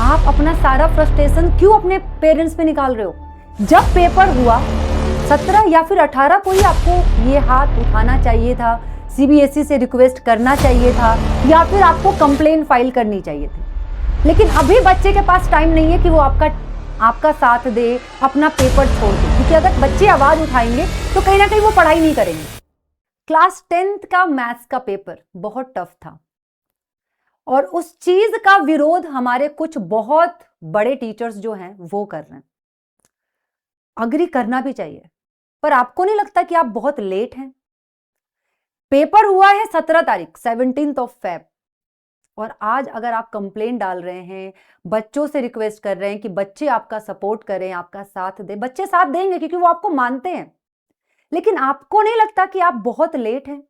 आप अपना सारा फ्रस्ट्रेशन क्यों अपने पेरेंट्स पे निकाल रहे हो? जब पेपर हुआ 17 या फिर 18 को ही आपको ये हाथ उठाना चाहिए था, सीबीएसई से रिक्वेस्ट करना चाहिए था, या फिर आपको कंप्लेन फाइल करनी चाहिए थी। लेकिन अभी बच्चे के पास टाइम नहीं है कि वो आपका साथ दे, अपना पेपर छोड़ दे, क्योंकि अगर बच्चे आवाज उठाएंगे तो कहीं ना कहीं वो पढ़ाई नहीं करेंगे। क्लास 10th का मैथ्स का पेपर बहुत टफ था और उस चीज का विरोध हमारे कुछ बहुत बड़े टीचर्स जो हैं वो कर रहे हैं। अग्री करना भी चाहिए, पर आपको नहीं लगता कि आप बहुत लेट हैं? पेपर हुआ है 17 तारीख 17th ऑफ फेब, और आज अगर आप कंप्लेंट डाल रहे हैं, बच्चों से रिक्वेस्ट कर रहे हैं कि बच्चे आपका सपोर्ट करें, आपका साथ दें, बच्चे साथ देंगे क्योंकि वो आपको मानते हैं। लेकिन आपको नहीं लगता कि आप बहुत लेट हैं?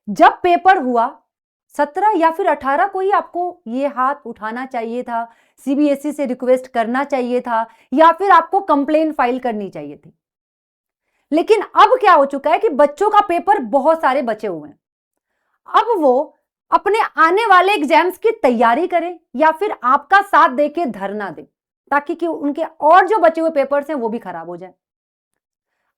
जब पेपर हुआ 17 या फिर 18 को ही आपको ये हाथ उठाना चाहिए था, सीबीएसई से रिक्वेस्ट करना चाहिए था, या फिर आपको कंप्लेन फाइल करनी चाहिए थी। लेकिन अब क्या हो चुका है कि बच्चों का पेपर बहुत सारे बचे हुए हैं। अब वो अपने आने वाले एग्जाम्स की तैयारी करें या फिर आपका साथ देके धरना दें, ताकि कि उनके और जो बचे हुए पेपर्स हैं वो भी खराब हो जाए।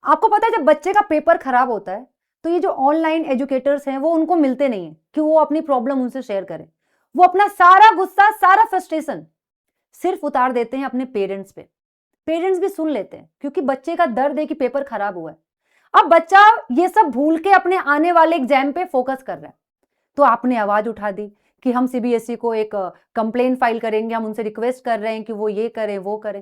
आपको पता है जब बच्चे का पेपर खराब होता है तो ये जो ऑनलाइन एजुकेटर्स हैं वो उनको मिलते नहीं है कि वो अपनी प्रॉब्लम उनसे शेयर करें। वो अपना सारा गुस्सा, सारा फ्रस्ट्रेशन सिर्फ उतार देते हैं अपने पेरेंट्स पे। पेरेंट्स भी सुन लेते हैं क्योंकि बच्चे का दर्द है कि पेपर खराब हुआ है। अब बच्चा ये सब भूल के अपने आने वाले एग्जाम पे फोकस कर रहा है। तो आपने आवाज उठा दी कि हम सीबीएसई को एक कंप्लेन फाइल करेंगे, हम उनसे रिक्वेस्ट कर रहे हैं कि वो ये करें वो करें।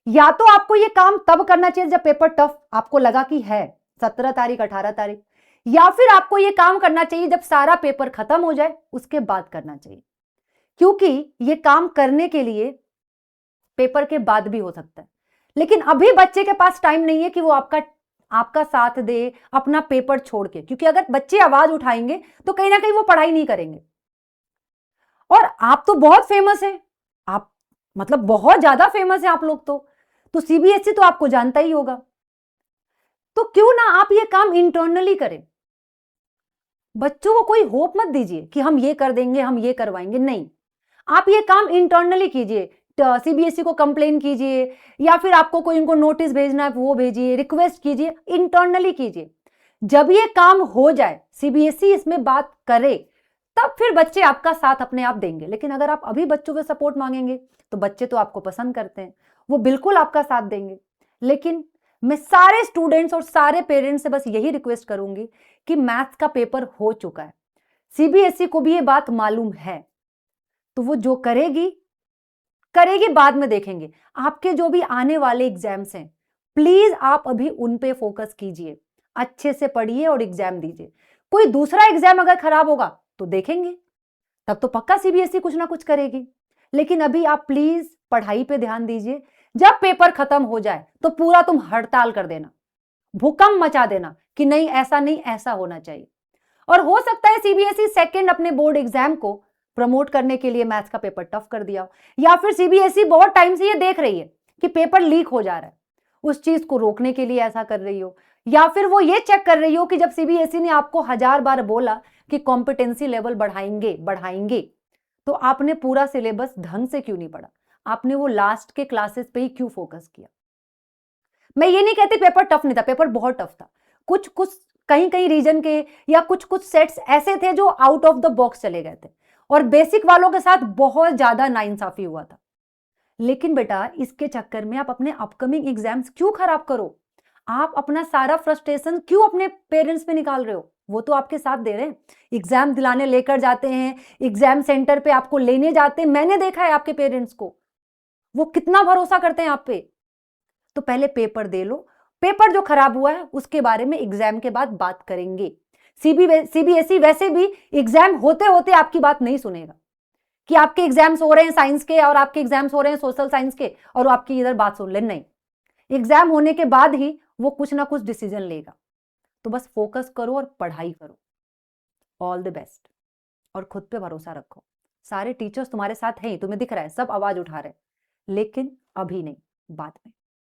या तो आपको ये काम तब करना चाहिए जब पेपर टफ आपको लगा कि है 17 तारीख 18 तारीख, या फिर आपको ये काम करना चाहिए जब सारा पेपर खत्म हो जाए उसके बाद करना चाहिए, क्योंकि ये काम करने के लिए पेपर के बाद भी हो सकता है। लेकिन अभी बच्चे के पास टाइम नहीं है कि वो आपका साथ दे, अपना पेपर छोड़ के, क्योंकि अगर बच्चे आवाज उठाएंगे तो कहीं ना कहीं वो पढ़ाई नहीं करेंगे। और आप तो बहुत फेमस हैं, आप मतलब बहुत ज्यादा फेमस हैं आप लोग तो सीबीएसई तो आपको जानता ही होगा। तो क्यों ना आप ये काम इंटरनली करें। बच्चों को कोई होप मत दीजिए कि हम ये कर देंगे, हम ये करवाएंगे, नहीं। आप ये काम इंटरनली कीजिए, सीबीएसई को कंप्लेन कीजिए, या फिर आपको कोई इनको नोटिस भेजना है वो भेजिए, रिक्वेस्ट कीजिए, इंटरनली कीजिए। जब ये काम हो जाए, सीबीएसई इसमें बात करे, तब फिर बच्चे आपका साथ अपने आप देंगे। लेकिन अगर आप अभी बच्चों से सपोर्ट मांगेंगे तो बच्चे तो आपको पसंद करते हैं, वो बिल्कुल आपका साथ देंगे। लेकिन मैं सारे स्टूडेंट्स और सारे पेरेंट्स से बस यही रिक्वेस्ट करूंगी कि मैथ्स का पेपर हो चुका है, सीबीएसई को भी ये बात मालूम है, तो वो जो करेगी करेगी, बाद में देखेंगे। आपके जो भी आने वाले एग्जाम्स हैं, प्लीज आप अभी उन पे फोकस कीजिए, अच्छे से पढ़िए और एग्जाम दीजिए। कोई दूसरा एग्जाम अगर खराब होगा तो देखेंगे, तब तो पक्का सीबीएसई कुछ ना कुछ करेगी। लेकिन अभी आप प्लीज पढ़ाई पे ध्यान दीजिए। जब पेपर खत्म हो जाए तो पूरा तुम हड़ताल कर देना, भूकंप मचा देना कि नहीं ऐसा नहीं, ऐसा होना चाहिए। और हो सकता है सीबीएसई सेकंड अपने बोर्ड एग्जाम को प्रमोट करने के लिए मैथ्स का पेपर टफ कर दिया हो, या फिर सीबीएसई बहुत टाइम से ये देख रही है कि पेपर लीक हो जा रहा है, उस चीज को रोकने के लिए ऐसा कर रही हो, या फिर वो ये चेक कर रही हो कि जब सीबीएसई ने आपको 1000 बार बोला कि कॉम्पिटेंसी लेवल बढ़ाएंगे बढ़ाएंगे, तो आपने पूरा सिलेबस ढंग से क्यों नहीं पढ़ा, आपने वो लास्ट के क्लासेस पे ही क्यों फोकस किया। मैं ये नहीं कहती पेपर टफ नहीं था, पेपर बहुत टफ था। कुछ कुछ कहीं कहीं रीजन के या कुछ कुछ सेट्स ऐसे थे जो आउट ऑफ द बॉक्स चले गए थे, और बेसिक वालों के साथ बहुत ज्यादा नाइंसाफी हुआ था। लेकिन बेटा इसके चक्कर में आप अपने अपकमिंग एग्जाम्स क्यों खराब करो? आप अपना सारा फ्रस्ट्रेशन क्यों अपने पेरेंट्स पे निकाल रहे हो? वो तो आपके साथ दे रहे हैं, एग्जाम दिलाने लेकर जाते हैं, एग्जाम सेंटर पे आपको लेने जाते हैं। मैंने देखा है आपके पेरेंट्स को, वो कितना भरोसा करते हैं आप पे। तो पहले पेपर दे लो, पेपर जो खराब हुआ है उसके बारे में एग्जाम के बाद बात करेंगे। सीबीएसई वैसे भी एग्जाम होते होते आपकी बात नहीं सुनेगा कि आपके एग्जाम्स हो रहे हैं साइंस के और आपके एग्जाम्स हो रहे हैं सोशल साइंस के और आपकी इधर बात सुन ले, नहीं। एग्जाम होने के बाद ही वो कुछ ना कुछ डिसीजन लेगा। तो बस फोकस करो और पढ़ाई करो। ऑल द बेस्ट, और खुद पे भरोसा रखो। सारे टीचर्स तुम्हारे साथ हैं, तुम्हें दिख रहा है, सब आवाज उठा रहे हैं, लेकिन अभी नहीं, बाद में।